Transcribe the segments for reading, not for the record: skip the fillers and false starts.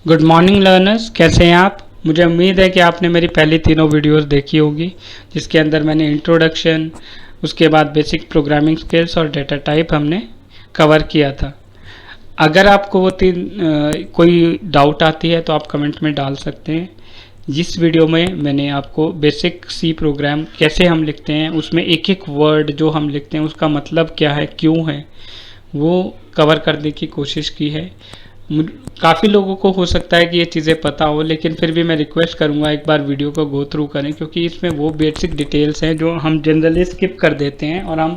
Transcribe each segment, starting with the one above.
Good morning learners, कैसे हैं आप। मुझे उम्मीद है कि आपने मेरी पहली तीनों वीडियोस देखी होगी, जिसके अंदर मैंने इंट्रोडक्शन, उसके बाद बेसिक प्रोग्रामिंग स्किल्स और डेटा टाइप हमने कवर किया था। अगर आपको वो कोई डाउट आती है तो आप कमेंट में डाल सकते हैं। जिस वीडियो में मैंने आपको बेसिक सी प्रोग्राम कैसे हम लिखते हैं, उसमें एक एक वर्ड जो हम लिखते हैं उसका मतलब क्या है, क्यों है, वो कवर करने की कोशिश की है। काफ़ी लोगों को हो सकता है कि ये चीज़ें पता हो, लेकिन फिर भी मैं रिक्वेस्ट करूँगा एक बार वीडियो को गो थ्रू करें, क्योंकि इसमें वो बेसिक डिटेल्स हैं जो हम जनरली स्किप कर देते हैं और हम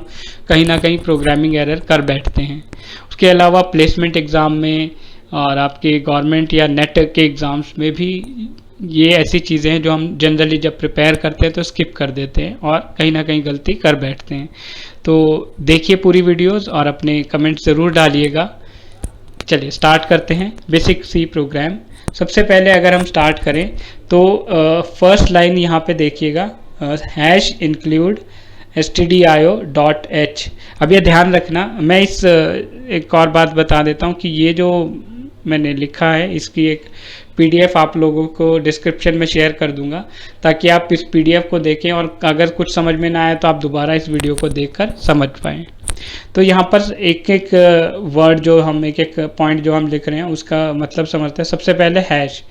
कहीं ना कहीं प्रोग्रामिंग एरर कर बैठते हैं। उसके अलावा प्लेसमेंट एग्ज़ाम में और आपके गवर्नमेंट या नेट के एग्ज़ाम्स में भी ये ऐसी चीज़ें हैं जो हम जनरली जब प्रिपेयर करते हैं तो स्किप कर देते हैं और कहीं ना कहीं गलती कर बैठते हैं। तो देखिए पूरी वीडियोस और अपने कमेंट ज़रूर डालिएगा। चलिए स्टार्ट करते हैं बेसिक सी प्रोग्राम। सबसे पहले अगर हम स्टार्ट करें तो फर्स्ट लाइन यहाँ पे देखिएगा, हैश इंक्लूड stdio.h। अब ये ध्यान रखना, मैं इस एक और बात बता देता हूँ कि ये जो मैंने लिखा है इसकी एक पीडीएफ आप लोगों को डिस्क्रिप्शन में शेयर कर दूंगा, ताकि आप इस पीडीएफ को देखें और अगर कुछ समझ में ना आए तो आप दोबारा इस वीडियो को देखकर समझ पाएँ। तो यहाँ पर एक एक वर्ड जो हम एक एक पॉइंट जो हम लिख रहे हैं उसका मतलब समझते हैं। सबसे पहले हैश।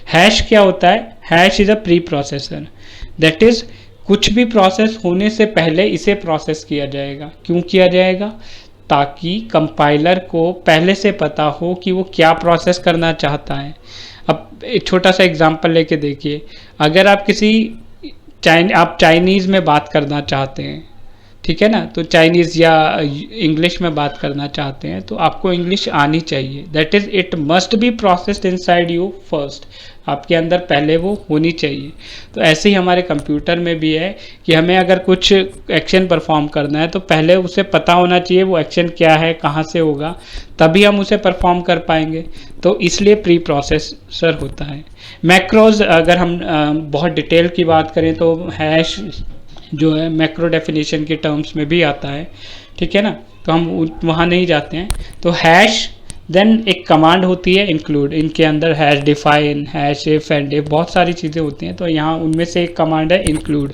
हैश क्या होता है? Hash is a pre processor, that is कुछ भी प्रोसेस होने से पहले इसे प्रोसेस किया जाएगा। क्यों किया जाएगा? ताकि कंपाइलर को पहले से पता हो कि वो क्या प्रोसेस करना चाहता है। अब एक छोटा सा एग्जांपल लेके देखिए, अगर आप आप चाइनीज़ में बात करना चाहते हैं, ठीक है ना, तो चाइनीज़ या इंग्लिश में बात करना चाहते हैं तो आपको इंग्लिश आनी चाहिए। That is it must be processed inside you first, आपके अंदर पहले वो होनी चाहिए। तो ऐसे ही हमारे कंप्यूटर में भी है कि हमें अगर कुछ एक्शन परफॉर्म करना है तो पहले उसे पता होना चाहिए वो एक्शन क्या है, कहाँ से होगा, तभी हम उसे परफॉर्म कर पाएंगे। तो इसलिए प्री प्रोसेसर होता है। मैक्रोज अगर हम बहुत डिटेल की बात करें तो हैश जो है मैक्रो डेफिनेशन के टर्म्स में भी आता है, ठीक है ना, तो हम वहाँ नहीं जाते हैं। तो हैश देन एक कमांड होती है इंक्लूड, इनके अंदर hash define, hash if and if बहुत सारी चीज़ें होती हैं, तो यहाँ उनमें से एक कमांड है इंक्लूड।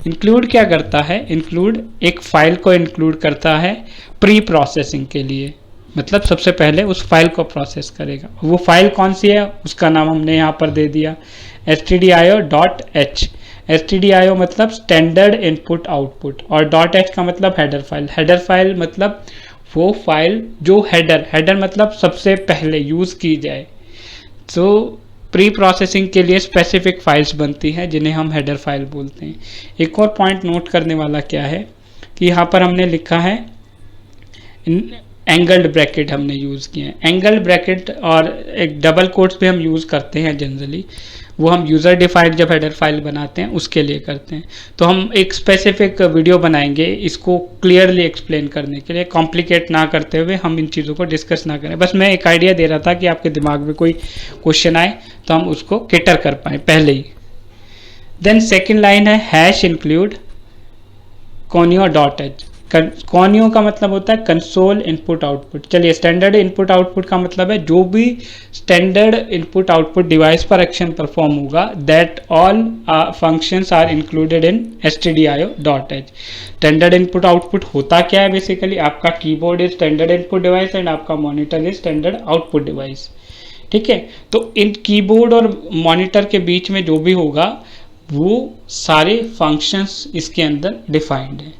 इंक्लूड क्या करता है? इंक्लूड एक फाइल को इंक्लूड करता है प्री प्रोसेसिंग के लिए, मतलब सबसे पहले उस फाइल को प्रोसेस करेगा। वो फाइल कौन सी है उसका नाम हमने यहाँ पर दे दिया stdio.h। stdio मतलब स्टैंडर्ड इनपुट आउटपुट और .h का मतलब हेडर फाइल। हेडर फाइल मतलब वो फाइल जो हेडर मतलब सबसे पहले यूज़ की जाए। तो प्री प्रोसेसिंग के लिए स्पेसिफिक फाइल्स बनती हैं जिन्हें हम हेडर फाइल बोलते हैं। एक और पॉइंट नोट करने वाला क्या है कि यहाँ पर हमने लिखा है एंगल्ड ब्रैकेट हमने यूज़ किए हैं। एंगल्ड ब्रैकेट और एक डबल कोट्स भी हम यूज़ करते हैं जनरली, वो हम यूज़र डिफाइंड जब हेडर फाइल बनाते हैं उसके लिए करते हैं। तो हम एक स्पेसिफिक वीडियो बनाएंगे इसको क्लियरली एक्सप्लेन करने के लिए, कॉम्प्लिकेट ना करते हुए हम इन चीज़ों को डिस्कस ना करें। बस मैं एक आइडिया दे रहा था कि आपके दिमाग में कोई क्वेश्चन आए तो हम उसको कैटर कर पाएँ पहले ही। देन सेकेंड लाइन है हैश इंक्लूड conio.h। कॉनियो का मतलब होता है कंसोल इनपुट आउटपुट। चलिए स्टैंडर्ड इनपुट आउटपुट का मतलब है जो भी स्टैंडर्ड इनपुट आउटपुट डिवाइस पर एक्शन परफॉर्म होगा, that all functions are included in stdio.h। Standard input output होता क्या है? बेसिकली आपका keyboard is standard input device and आपका monitor is standard output device, ठीक है। तो इन कीबोर्ड और मॉनिटर के बीच में जो भी होगा वो सारे फंक्शंस इसके अंदर डिफाइंड है।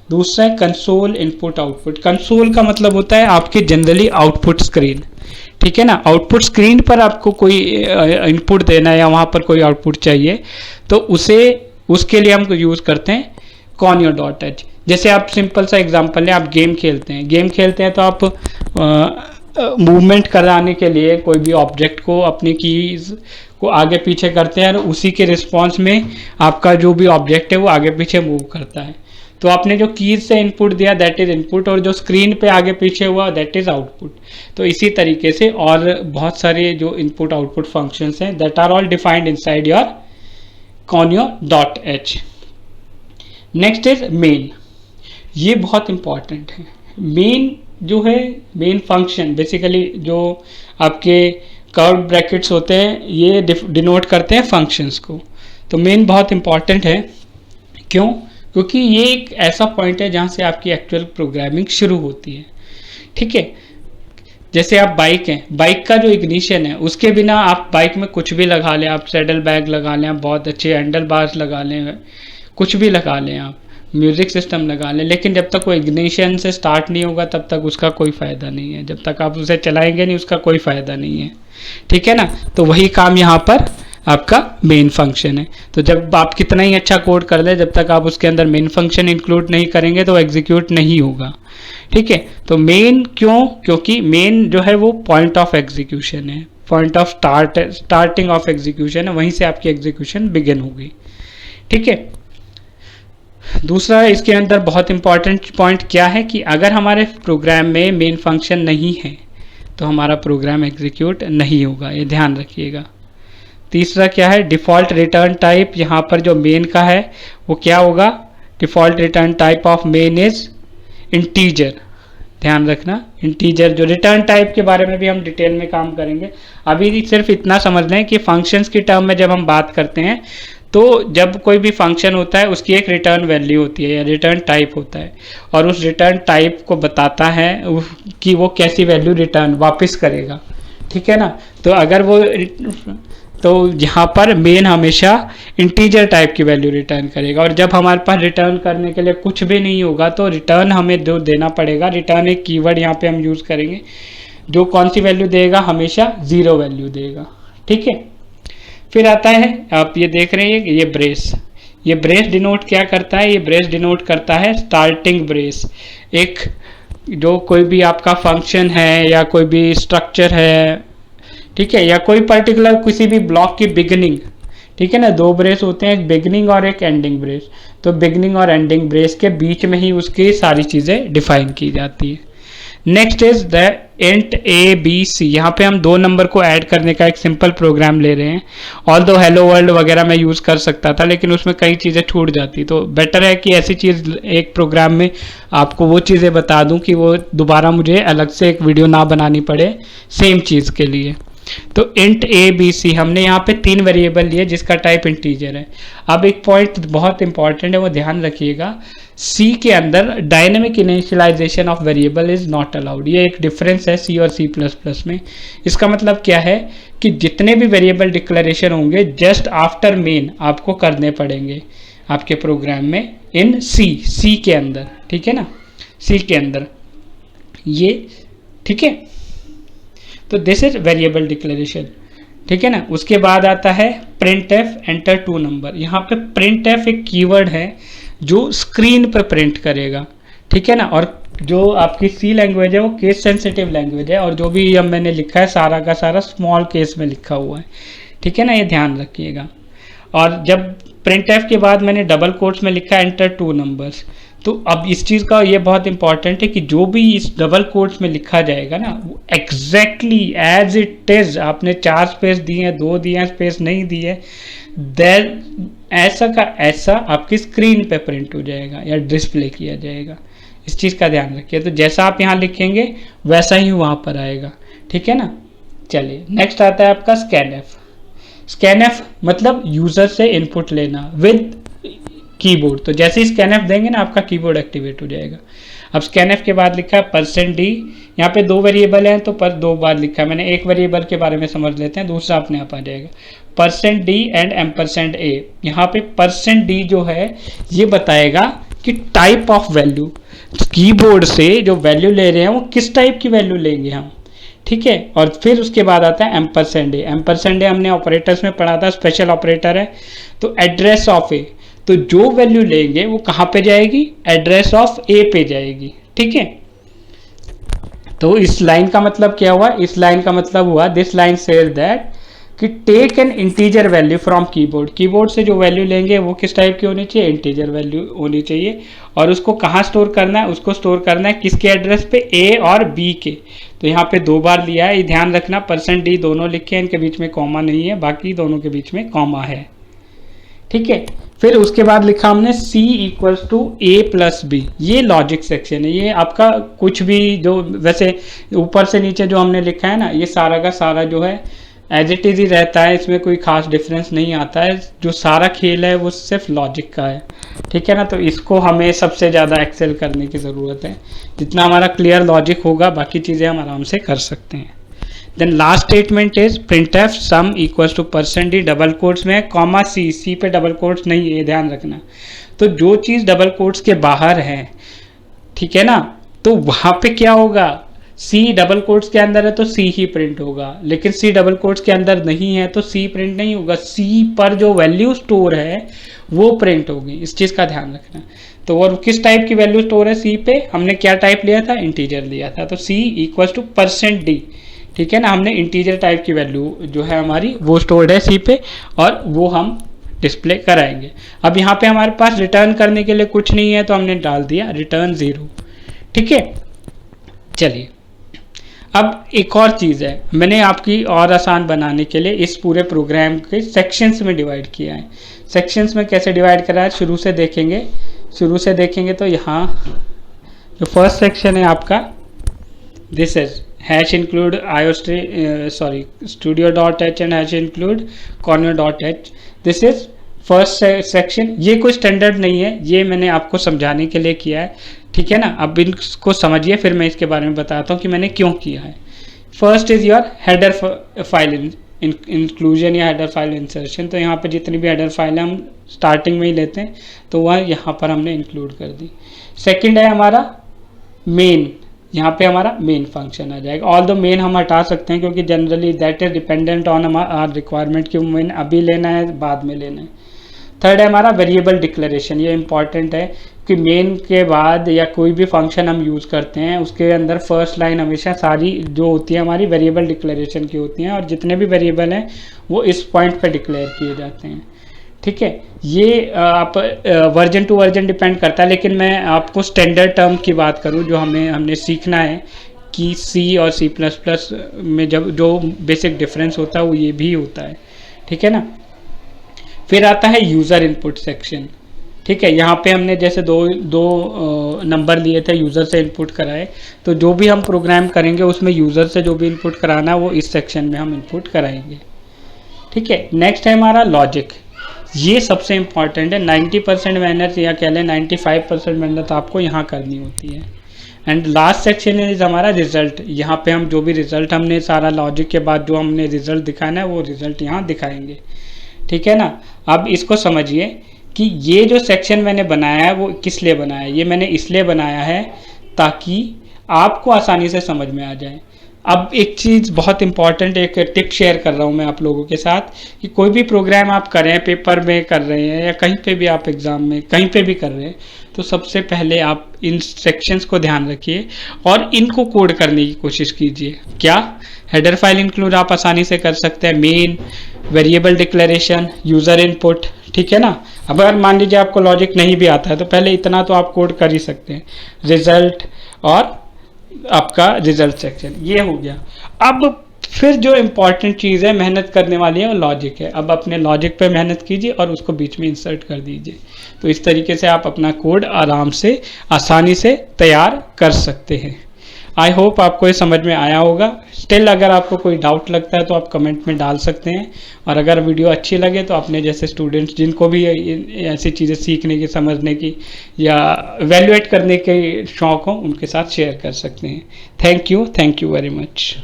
दूसरा है कंसोल इनपुट आउटपुट। कंसोल का मतलब होता है आपके जनरली आउटपुट स्क्रीन, ठीक है ना। आउटपुट स्क्रीन पर आपको कोई इनपुट देना है या वहाँ पर कोई आउटपुट चाहिए तो उसके लिए हम यूज़ करते हैं conio.h। जैसे आप सिंपल सा एग्जांपल है, आप गेम खेलते हैं तो आप मूवमेंट कराने के लिए कोई भी ऑब्जेक्ट को अपनी कीज को आगे पीछे करते हैं और उसी के रिस्पॉन्स में आपका जो भी ऑब्जेक्ट है वो आगे पीछे मूव करता है। तो आपने जो कीज से इनपुट दिया दैट इज इनपुट, और जो स्क्रीन पे आगे पीछे हुआ दैट इज आउटपुट। तो इसी तरीके से और बहुत सारे जो इनपुट आउटपुट फंक्शंस हैं that are all defined inside your conio.h। Next is main. ये बहुत इंपॉर्टेंट है। मेन जो है मेन फंक्शन बेसिकली जो आपके कर्व ब्रैकेट्स होते हैं, ये डिनोट करते हैं फंक्शंस को। तो मेन बहुत इंपॉर्टेंट है। क्यों? क्योंकि ये एक ऐसा पॉइंट है जहाँ से आपकी एक्चुअल प्रोग्रामिंग शुरू होती है। ठीक है, जैसे आप बाइक हैं, बाइक का जो इग्निशन है उसके बिना आप बाइक में कुछ भी लगा लें, आप सैडल बैग लगा लें, आप बहुत अच्छे हैंडल बार्स लगा लें, कुछ भी लगा लें, आप म्यूज़िक सिस्टम लगा लें, लेकिन जब तक वो इग्निशन से स्टार्ट नहीं होगा तब तक उसका कोई फ़ायदा नहीं है। जब तक आप उसे चलाएंगे नहीं उसका कोई फ़ायदा नहीं है। ठीक है ना? तो वही काम यहाँ पर आपका मेन फंक्शन है। तो जब आप कितना ही अच्छा कोड कर ले, जब तक आप उसके अंदर मेन फंक्शन इंक्लूड नहीं करेंगे तो एग्जीक्यूट नहीं होगा। ठीक है, तो मेन क्यों? क्योंकि मेन जो है वो पॉइंट ऑफ एग्जीक्यूशन है, point of starting of execution है, वहीं से आपकी एग्जीक्यूशन बिगिन होगी। ठीक है, दूसरा इसके अंदर बहुत इंपॉर्टेंट पॉइंट क्या है कि अगर हमारे प्रोग्राम में मेन फंक्शन नहीं है तो हमारा प्रोग्राम एग्जीक्यूट नहीं होगा, ये ध्यान रखिएगा। तीसरा क्या है? Default return type. यहाँ पर जो मेन का है वो क्या होगा? Default return type of main is integer. ध्यान रखना, इंटीजर। जो रिटर्न टाइप के बारे में भी हम डिटेल में काम करेंगे, अभी सिर्फ इतना समझ लें कि फंक्शंस की टर्म में जब हम बात करते हैं तो जब कोई भी फंक्शन होता है उसकी एक रिटर्न वैल्यू होती है या रिटर्न टाइप होता है, और उस रिटर्न टाइप को बताता है कि वो कैसी वैल्यू रिटर्न वापस करेगा। ठीक है ना? तो अगर वो तो यहाँ पर मेन हमेशा इंटीजर टाइप की वैल्यू रिटर्न करेगा, और जब हमारे पास रिटर्न करने के लिए कुछ भी नहीं होगा तो रिटर्न हमें जो देना पड़ेगा, रिटर्न एक कीवर्ड यहाँ पे हम यूज़ करेंगे, जो कौन सी वैल्यू देगा? हमेशा 0 वैल्यू देगा। ठीक है, फिर आता है, आप ये देख रहे हैं ये ब्रेस। ये ब्रेस डिनोट क्या करता है? ये ब्रेस डिनोट करता है स्टार्टिंग ब्रेस। एक जो कोई भी आपका फंक्शन है या कोई भी स्ट्रक्चर है, ठीक है, या कोई पर्टिकुलर किसी भी ब्लॉक की बिगिनिंग, ठीक है ना, 2 ब्रेस होते हैं, एक बिगिनिंग और एक एंडिंग ब्रेस। तो बिगिनिंग और एंडिंग ब्रेस के बीच में ही उसकी सारी चीज़ें डिफाइन की जाती है। Next is the int A B C. यहाँ पे हम 2 नंबर को ऐड करने का एक सिंपल प्रोग्राम ले रहे हैं। ऑल दो हेलो वर्ल्ड वगैरह मैं यूज़ कर सकता था, लेकिन उसमें कई चीज़ें छूट जाती, तो बेटर है कि ऐसी चीज़ एक प्रोग्राम में आपको वो चीज़ें बता दूं कि वो दोबारा मुझे अलग से एक वीडियो ना बनानी पड़े सेम चीज़ के लिए। तो इंट ए बी सी हमने यहाँ पे 3 वेरिएबल लिए जिसका टाइप इंटीजर है। अब एक पॉइंट बहुत इंपॉर्टेंट है, वो ध्यान रखिएगा, सी के अंदर dynamic initialization of variable is not allowed. ये एक डिफरेंस है सी और सी प्लस प्लस में। इसका मतलब क्या है कि जितने भी वेरिएबल डिक्लेरेशन होंगे जस्ट आफ्टर मेन आपको करने पड़ेंगे आपके प्रोग्राम में इन सी के अंदर। ठीक है ना, सी के अंदर ये, ठीक है। तो दिस इज वेरिएबल डिक्लेरेशन। ठीक है ना, उसके बाद आता है प्रिंट एफ एंटर 2 नंबर। यहाँ पे प्रिंट एफ एक कीवर्ड है जो स्क्रीन पर प्रिंट करेगा। ठीक है ना, और जो आपकी सी लैंग्वेज है वो केस सेंसिटिव लैंग्वेज है, और जो भी अब मैंने लिखा है सारा का सारा स्मॉल केस में लिखा हुआ है। ठीक है ना, ये ध्यान रखिएगा। और जब प्रिंट एफ के बाद मैंने डबल कोट्स में लिखा है एंटर 2 नंबर्स, तो अब इस चीज़ का ये बहुत इंपॉर्टेंट है कि जो भी इस डबल कोट्स में लिखा जाएगा ना, वो एग्जैक्टली एज इट इज, आपने 4 स्पेस दिए हैं, 2 दिए हैं, स्पेस नहीं दी है, ऐसा का ऐसा आपकी स्क्रीन पे प्रिंट हो जाएगा या डिस्प्ले किया जाएगा। इस चीज़ का ध्यान रखिए। तो जैसा आप यहाँ लिखेंगे वैसा ही वहाँ पर आएगा। ठीक है ना, चलिए नेक्स्ट आता है आपका स्कैन एफ। स्कैन एफ मतलब यूज़र से इनपुट लेना विद कीबोर्ड। तो जैसे ही स्कैन एफ देंगे ना आपका कीबोर्ड एक्टिवेट हो जाएगा। अब स्कैन एफ के बाद लिखा है %d। यहाँ पे 2 वेरिएबल हैं तो पर 2 बार लिखा है मैंने। एक वेरिएबल के बारे में समझ लेते हैं, दूसरा अपने आप आ जाएगा। %d and %a। यहाँ पे %d जो है ये बताएगा कि टाइप ऑफ वैल्यू, कीबोर्ड से जो वैल्यू ले रहे हैं वो किस टाइप की वैल्यू लेंगे हम। ठीक है, और फिर उसके बाद आता है %a। %a हमने ऑपरेटर्स में पढ़ा था, स्पेशल ऑपरेटर है। तो एड्रेस ऑफ ए, तो जो वैल्यू लेंगे वो कहाँ पे जाएगी? एड्रेस ऑफ ए पे जाएगी। ठीक है, तो इस लाइन का मतलब क्या हुआ? इस लाइन का मतलब हुआ, दिस लाइन सेज दैट कि take an integer value from keyboard. Keyboard से जो वैल्यू लेंगे वो किस टाइप की होनी चाहिए? इंटीजर वैल्यू होनी चाहिए। और उसको कहाँ स्टोर करना है? उसको स्टोर करना है किसके एड्रेस पे? ए और बी के। तो यहाँ पे 2 बार लिया है, ये ध्यान रखना। %d दोनों लिखे हैं, इनके बीच में कॉमा नहीं है, बाकी दोनों के बीच में कॉमा है। ठीक है। फिर उसके बाद लिखा हमने C इक्वल्स टू A+B, ये लॉजिक सेक्शन है। ये आपका कुछ भी जो वैसे ऊपर से नीचे जो हमने लिखा है ना, ये सारा का सारा जो है एज इट इज ही रहता है, इसमें कोई खास डिफरेंस नहीं आता है। जो सारा खेल है वो सिर्फ लॉजिक का है, ठीक है ना। तो इसको हमें सबसे ज़्यादा एक्सेल करने की ज़रूरत है। जितना हमारा क्लियर लॉजिक होगा बाकी चीज़ें हम आराम से कर सकते हैं। Then last statement is printf sum equals to %d, double quotes में कॉमा C पे डबल कोट्स नहीं है, ध्यान रखना। तो जो चीज़ डबल कोट्स के बाहर है, ठीक है ना, तो वहाँ पे क्या होगा, C डबल कोट्स के अंदर है तो C ही प्रिंट होगा, लेकिन C डबल कोट्स के अंदर नहीं है तो C प्रिंट नहीं होगा। C पर जो वैल्यू स्टोर है वो प्रिंट होगी, इस चीज़ का ध्यान रखना। तो और किस टाइप की वैल्यू स्टोर है C पे, हमने क्या टाइप लिया था, इंटीजर लिया था। तो C इक्वल्स टू %d, ठीक है ना, हमने इंटीजर टाइप की वैल्यू जो है हमारी वो स्टोर्ड है C पे, और वो हम डिस्प्ले कराएंगे। अब यहाँ पे हमारे पास रिटर्न करने के लिए कुछ नहीं है तो हमने डाल दिया रिटर्न 0, ठीक है। चलिए अब एक और चीज़ है, मैंने आपकी और आसान बनाने के लिए इस पूरे प्रोग्राम के सेक्शंस में डिवाइड किया है। सेक्शंस में कैसे डिवाइड करा है शुरू से देखेंगे तो यहाँ जो फर्स्ट सेक्शन है आपका, this is #include studio.h and #include corner.h, this is first section. ये कोई स्टैंडर्ड नहीं है, ये मैंने आपको समझाने के लिए किया है, ठीक है ना। अब इनको समझिए, फिर मैं इसके बारे में बताता हूँ कि मैंने क्यों किया है। First is your header file inclusion या हेडर फाइल इंसर्शन। तो यहाँ पे जितनी भी हेडर फाइल हम स्टार्टिंग में ही लेते हैं तो वह यहाँ पर हमने इंक्लूड कर दी। सेकेंड है हमारा मेन, यहाँ पे हमारा मेन फंक्शन आ जाएगा। ऑल दो मेन हम हटा सकते हैं क्योंकि generally that is dependent on हमारा रिक्वायरमेंट कि मेन अभी लेना है बाद में लेना है। थर्ड है हमारा वेरिएबल डिक्लेरेशन, ये इंपॉर्टेंट है कि मेन के बाद या कोई भी फंक्शन हम यूज़ करते हैं उसके अंदर फर्स्ट लाइन हमेशा सारी जो होती है हमारी वेरिएबल डिक्लेरेशन की होती हैं, और जितने भी वेरिएबल हैं वो इस पॉइंट पे डिक्लेयर किए जाते हैं, ठीक है। ये आप वर्जन टू वर्जन डिपेंड करता है, लेकिन मैं आपको स्टैंडर्ड टर्म की बात करूँ जो हमने सीखना है कि C और C++ में जब जो बेसिक डिफरेंस होता है वो ये भी होता है, ठीक है ना। फिर आता है यूज़र इनपुट सेक्शन, ठीक है। यहाँ पे हमने जैसे दो नंबर लिए थे, यूज़र से इनपुट कराए, तो जो भी हम प्रोग्राम करेंगे उसमें यूज़र से जो भी इनपुट कराना है वो इस सेक्शन में हम इनपुट कराएंगे, ठीक है। नेक्स्ट है हमारा लॉजिक, ये सबसे इम्पॉर्टेंट है। 90% मेहनत या कह लें 95% मेहनत आपको यहाँ करनी होती है। एंड लास्ट सेक्शन इज हमारा रिजल्ट, यहाँ पे हम जो भी रिजल्ट हमने सारा लॉजिक के बाद जो हमने रिजल्ट दिखाना है वो रिजल्ट यहाँ दिखाएंगे, ठीक है ना। अब इसको समझिए कि ये जो सेक्शन मैंने बनाया है वो किस लिए बनाया है। ये मैंने इसलिए बनाया है ताकि आपको आसानी से समझ में आ जाए। अब एक चीज़ बहुत इंपॉर्टेंट, एक टिप शेयर कर रहा हूँ मैं आप लोगों के साथ कि कोई भी प्रोग्राम आप करें, पेपर में कर रहे हैं या कहीं पे भी आप एग्ज़ाम में कहीं पे भी कर रहे हैं, तो सबसे पहले आप इन सेक्शंस को ध्यान रखिए और इनको कोड करने की कोशिश कीजिए। क्या हेडर फाइल इंक्लूड आप आसानी से कर सकते हैं, main, variable declaration, user input, ठीक है ना। अब अगर मान लीजिए आपको लॉजिक नहीं भी आता है तो पहले इतना तो आप कोड कर ही सकते हैं, रिजल्ट और आपका रिजल्ट सेक्शन, ये हो गया। अब फिर जो इम्पॉर्टेंट चीज़ है मेहनत करने वाली है वो लॉजिक है। अब अपने लॉजिक पे मेहनत कीजिए और उसको बीच में इंसर्ट कर दीजिए, तो इस तरीके से आप अपना कोड आराम से आसानी से तैयार कर सकते हैं। आई होप आपको ये समझ में आया होगा। स्टिल अगर आपको कोई डाउट लगता है तो आप कमेंट में डाल सकते हैं, और अगर वीडियो अच्छी लगे तो अपने जैसे स्टूडेंट्स जिनको भी ऐसी चीज़ें सीखने की, समझने की या इवैल्यूएट करने के शौक़ हो उनके साथ शेयर कर सकते हैं। Thank you very much.